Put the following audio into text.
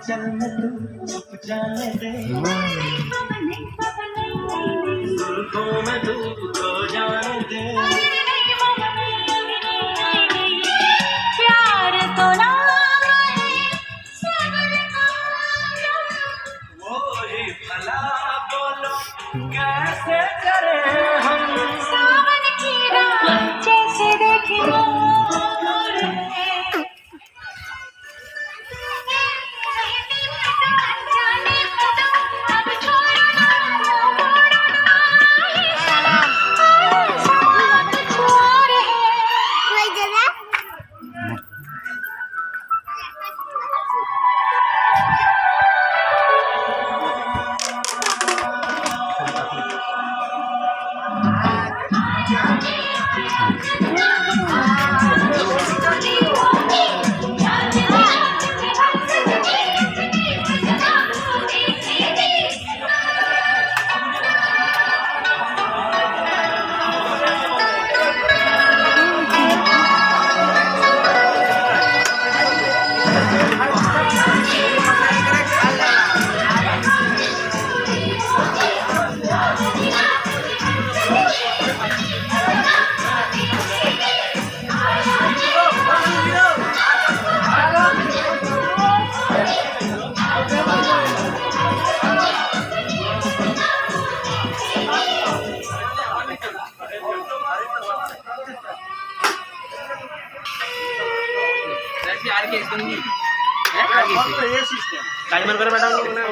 चल मैं तू चुप जाने दे जुल्फों में धूप खो जाने दे प्यार तो ना वो ही भला बोलो कैसे करें हम सावन की रात जैसे देखे টাইমার করে পাঠাও না